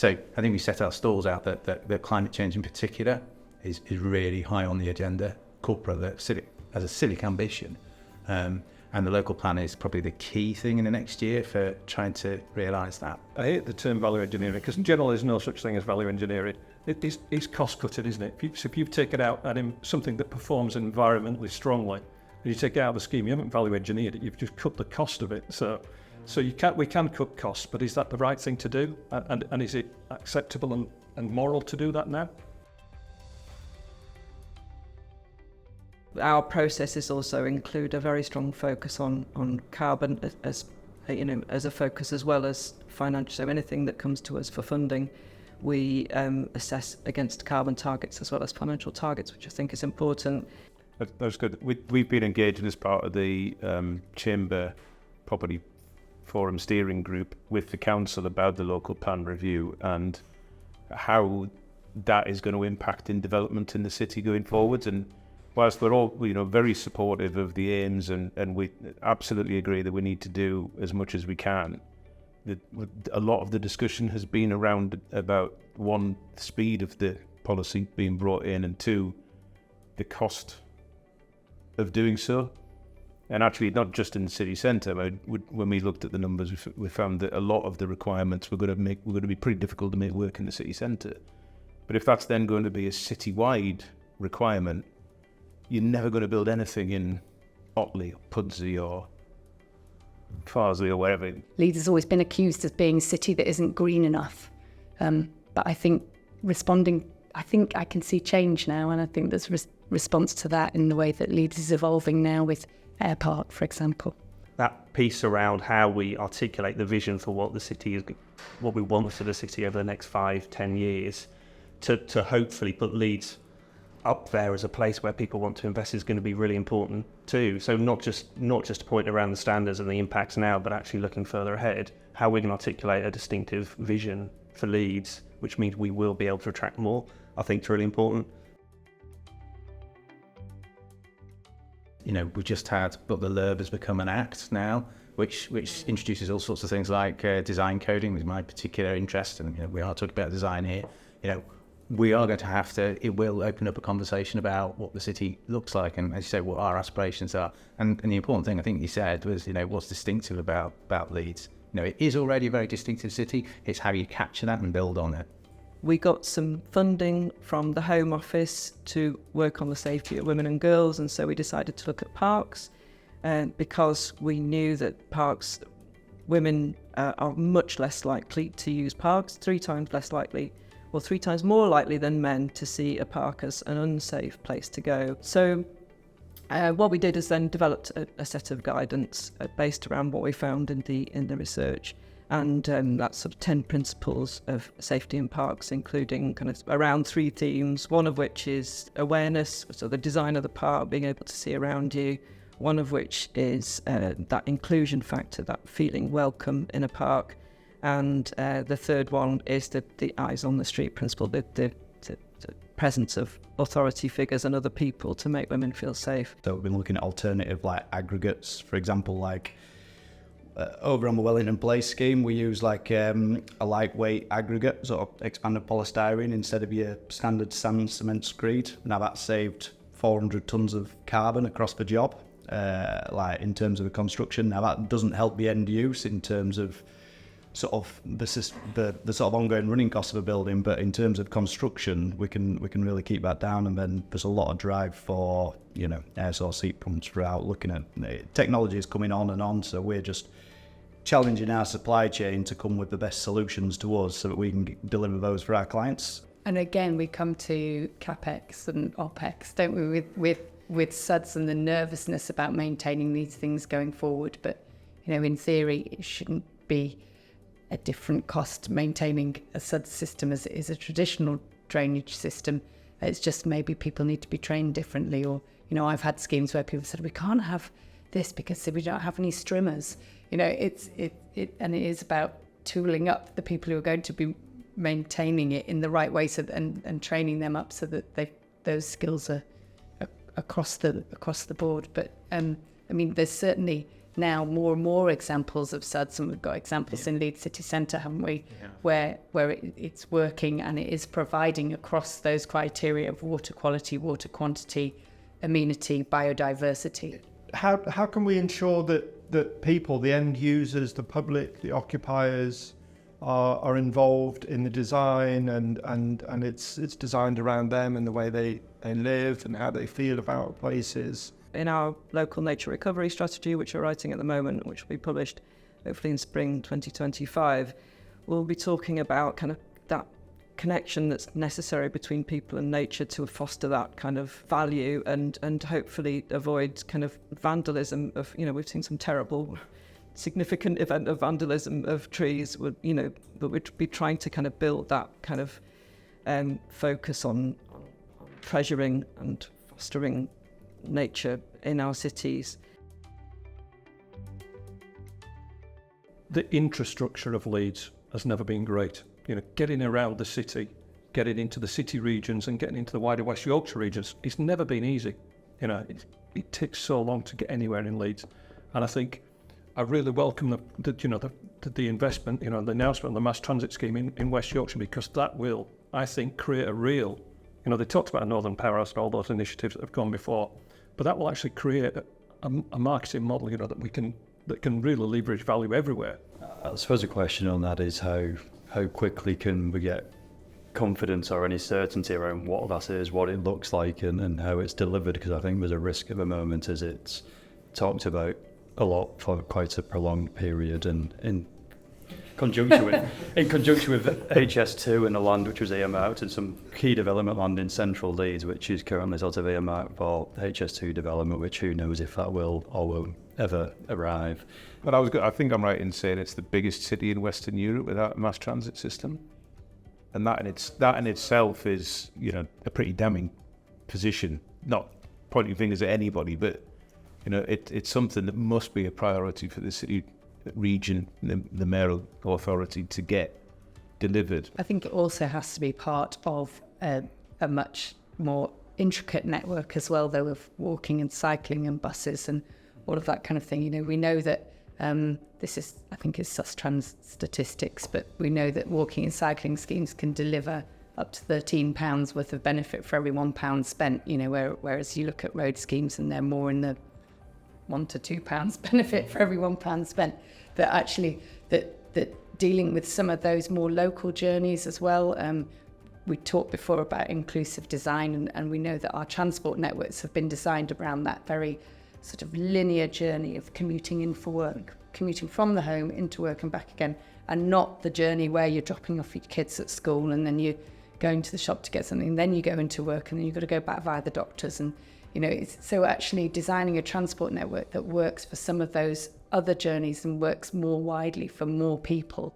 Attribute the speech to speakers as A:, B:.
A: So I think we set our stalls out that climate change in particular is really high on the agenda. Corporate as a civic ambition. And the local plan is probably the key thing in the next year for trying to realise that.
B: I hate the term value engineering because in general there's no such thing as value engineering. It's cost cutting, isn't it? If you've taken out something that performs environmentally strongly, and you take it out of the scheme, you haven't value engineered it, you've just cut the cost of it. So we can cut costs, but is that the right thing to do? And is it acceptable and moral to do that now?
C: Our processes also include a very strong focus on carbon as a focus as well as financial. So anything that comes to us for funding, we assess against carbon targets as well as financial targets, which I think is important.
D: That's good. We've been engaged as part of the Chamber Property Forum Steering Group with the Council about the local plan review and how that is going to impact in development in the city going forwards. And whilst we're all, very supportive of the aims and we absolutely agree that we need to do as much as we can, a lot of the discussion has been around about, one, the speed of the policy being brought in, and two, the cost of doing so. And actually, not just in the city centre. When we looked at the numbers, we found that a lot of the requirements were going to be pretty difficult to make work in the city centre. But if that's then going to be a city-wide requirement, you're never going to build anything in Otley or Pudsey or Farsley or wherever.
E: Leeds has always been accused of being a city that isn't green enough. But I think I can see change now, and I think there's response to that in the way that Leeds is evolving now with Air Park, for example.
F: That piece around how we articulate the vision for what the city is, what we want for the city over the next 5-10 years, to hopefully put Leeds up there as a place where people want to invest is going to be really important too. So not just a point around the standards and the impacts now, but actually looking further ahead, how we can articulate a distinctive vision for Leeds, which means we will be able to attract more, I think is really important.
A: We've just had But the Lerb has become an act now, which introduces all sorts of things like design coding, with my particular interest, and we are talking about design here. We are going to have to, it will open up a conversation about what the city looks like and, as you say, what our aspirations are. And the important thing I think you said was, what's distinctive about Leeds. It is already a very distinctive city. It's how you capture that and build on it.
C: We got some funding from the Home Office to work on the safety of women and girls, and so we decided to look at parks, because we knew that women are much less likely to use parks, 3 times more likely than men to see a park as an unsafe place to go. So what we did is then developed a set of guidance based around what we found in the research. And that's sort of 10 principles of safety in parks, including kind of around 3 themes, one of which is awareness, so the design of the park, being able to see around you, one of which is that inclusion factor, that feeling welcome in a park, and the third one is the eyes on the street principle, the presence of authority figures and other people to make women feel safe.
G: So we've been looking at alternative aggregates, for example, over on the Wellington Place scheme, we use a lightweight aggregate, sort of expanded polystyrene instead of your standard sand cement screed. Now that saved 400 tonnes of carbon across the job, in terms of the construction. Now that doesn't help the end use in terms of sort of the sort of ongoing running costs of a building, but in terms of construction, we can really keep that down. And then there's a lot of drive for air source heat pumps throughout. Looking at technology is coming on, so we're just challenging our supply chain to come with the best solutions to us so that we can deliver those for our clients.
E: And again, we come to CapEx and OpEx, don't we, with SUDS and the nervousness about maintaining these things going forward. But in theory, it shouldn't be a different cost maintaining a SUDS system as it is a traditional drainage system. It's just maybe people need to be trained differently, or I've had schemes where people said we can't have this because we don't have any strimmers. And it is about tooling up the people who are going to be maintaining it in the right way, and training them up so that those skills are across the board. But there's certainly now more and more examples of SUDs, and we've got examples in Leeds city centre, haven't we, where it's working and it is providing across those criteria of water quality, water quantity, amenity, biodiversity.
H: How can we ensure that people, the end users, the public, the occupiers, are involved in the design and it's designed around them and the way they live and how they feel about places?
C: In our local nature recovery strategy, which we're writing at the moment, which will be published hopefully in spring 2025, we'll be talking about kind of that connection that's necessary between people and nature to foster that kind of value and hopefully avoid kind of vandalism of, we've seen some terrible significant event of vandalism of trees, but we'd be trying to kind of build that kind of focus on treasuring and fostering nature in our cities.
B: The infrastructure of Leeds has never been great. Getting around the city, getting into the city regions and getting into the wider West Yorkshire regions, it's never been easy. It takes so long to get anywhere in Leeds. And I think I really welcome the investment, the announcement of the mass transit scheme in West Yorkshire, because that will, I think, create a real, they talked about Northern Powerhouse and all those initiatives that have gone before, but that will actually create a marketing model, that can really leverage value everywhere.
I: I suppose the question on that is how quickly can we get confidence or any certainty around what that is, what it looks like and how it's delivered, because I think there's a risk at the moment as it's talked about a lot for quite a prolonged period, and in conjunction with HS2 and the land which was earmarked and some key development land in central Leeds which is currently sort of earmarked for HS2 development, which who knows if that will or won't ever arrive.
D: But I think I'm right in saying it's the biggest city in Western Europe without a mass transit system, and that in itself is a pretty damning position. Not pointing fingers at anybody, but it's something that must be a priority for the city region, the mayoral authority to get delivered.
E: I think it also has to be part of a much more intricate network as well, though, of walking and cycling and buses and all of that kind of thing. We know that this is, I think, is Sustrans statistics, but we know that walking and cycling schemes can deliver up to £13 worth of benefit for every £1 spent. Whereas you look at road schemes and they're more in the £1 to £2 benefit for every £1 spent. That actually that dealing with some of those more local journeys as well. We talked before about inclusive design, and we know that our transport networks have been designed around that very sort of linear journey of commuting in for work, commuting from the home into work and back again, and not the journey where you're dropping off your kids at school and then you're going to the shop to get something, and then you go into work and then you've got to go back via the doctors. And so actually designing a transport network that works for some of those other journeys and works more widely for more people